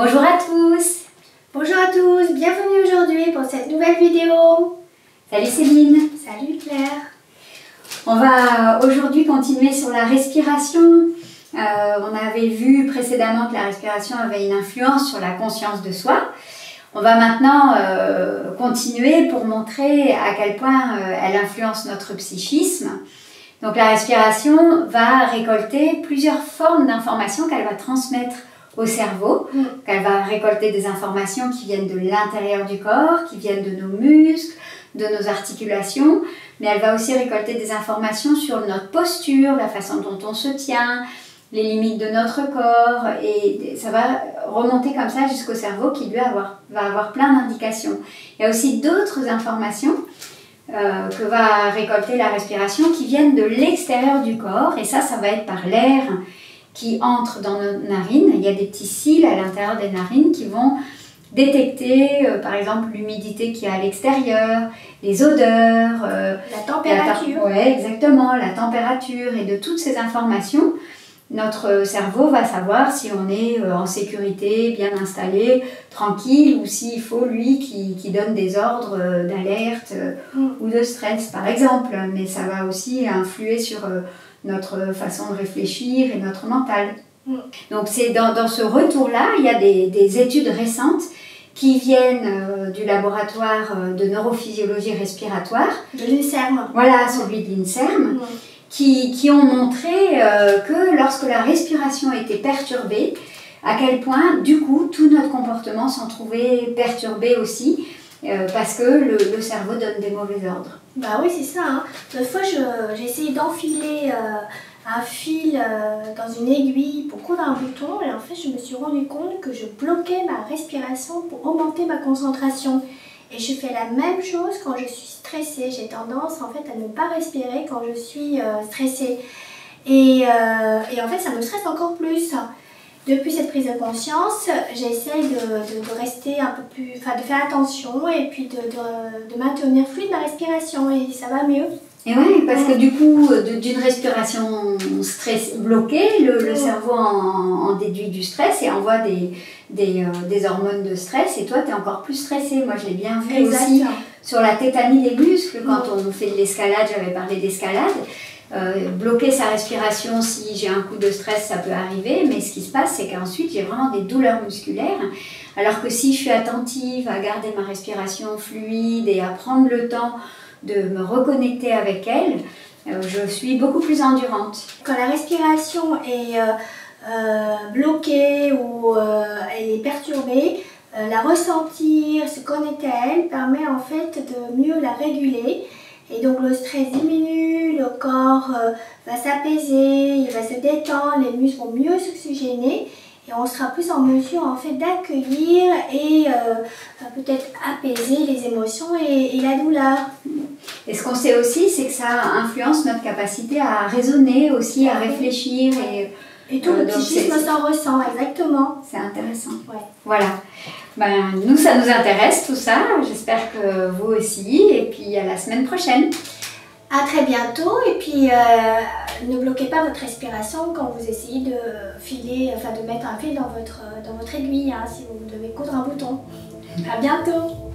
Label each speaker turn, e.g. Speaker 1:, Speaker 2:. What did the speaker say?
Speaker 1: Bonjour à tous.
Speaker 2: Bonjour à tous, bienvenue aujourd'hui pour cette nouvelle vidéo.
Speaker 1: Salut Céline.
Speaker 2: Salut Claire.
Speaker 1: On va aujourd'hui continuer sur la respiration. On avait vu précédemment que la respiration avait une influence sur la conscience de soi. On va maintenant continuer pour montrer à quel point elle influence notre psychisme. Donc la respiration va récolter plusieurs formes d'informations qu'elle va transmettre au cerveau. Elle va récolter des informations qui viennent de l'intérieur du corps, qui viennent de nos muscles, de nos articulations, mais elle va aussi récolter des informations sur notre posture, la façon dont on se tient, les limites de notre corps, et ça va remonter comme ça jusqu'au cerveau qui lui va avoir plein d'indications. Il y a aussi d'autres informations que va récolter la respiration qui viennent de l'extérieur du corps, et ça va être par l'air qui entre dans nos narines. Il y a des petits cils à l'intérieur des narines qui vont détecter par exemple l'humidité qu'il y a à l'extérieur, les odeurs,
Speaker 2: la température.
Speaker 1: Oui, exactement, la température, et de toutes ces informations, notre cerveau va savoir si on est en sécurité, bien installé, tranquille, ou s'il faut lui qui donne des ordres d'alerte ou de stress par exemple. Mais ça va aussi influer sur notre façon de réfléchir et notre mental. Donc c'est dans ce retour-là, il y a des études récentes qui viennent du laboratoire de neurophysiologie respiratoire.
Speaker 2: De l'INSERM.
Speaker 1: Voilà, celui de l'INSERM, qui ont montré que lorsque la respiration était perturbée, à quel point, du coup, tout notre comportement s'en trouvait perturbé aussi, parce que le cerveau donne des mauvais ordres.
Speaker 2: Bah oui, c'est ça. Hein. L'autre fois, j'ai essayé d'enfiler un fil dans une aiguille pour coudre un bouton, et en fait, je me suis rendu compte que je bloquais ma respiration pour augmenter ma concentration. Et je fais la même chose quand je suis stressée. J'ai tendance en fait à ne pas respirer quand je suis stressée. Et en fait, ça me stresse encore plus. Depuis cette prise de conscience, j'essaie de rester un peu plus, enfin de faire attention et puis de maintenir fluide ma respiration, et ça va mieux.
Speaker 1: Et oui, parce que du coup, d'une respiration bloquée, le cerveau en déduit du stress et envoie des hormones de stress, et toi tu es encore plus stressé. Moi je l'ai bien vu aussi sur la tétanie des muscles quand on fait de l'escalade. J'avais parlé d'escalade. Bloquer sa respiration, si j'ai un coup de stress, ça peut arriver, mais ce qui se passe, c'est qu'ensuite j'ai vraiment des douleurs musculaires, alors que si je suis attentive à garder ma respiration fluide et à prendre le temps de me reconnecter avec elle, je suis beaucoup plus endurante.
Speaker 2: Quand la respiration est bloquée ou elle est perturbée, la ressentir, se connecter à elle permet en fait de mieux la réguler. Et donc le stress diminue, le corps va s'apaiser, il va se détendre, les muscles vont mieux s'oxygéner, et on sera plus en mesure en fait d'accueillir et peut-être apaiser les émotions et la douleur.
Speaker 1: Et ce qu'on sait aussi, c'est que ça influence notre capacité à raisonner aussi, à réfléchir.
Speaker 2: Et tout le psychisme s'en ressent, exactement.
Speaker 1: C'est intéressant.
Speaker 2: Ouais.
Speaker 1: Voilà. Ben, nous, ça nous intéresse tout ça. J'espère que vous aussi. Et puis à la semaine prochaine.
Speaker 2: À très bientôt. Et puis ne bloquez pas votre respiration quand vous essayez de filer, enfin de mettre un fil dans votre aiguille, hein, si vous devez coudre un bouton. À bientôt.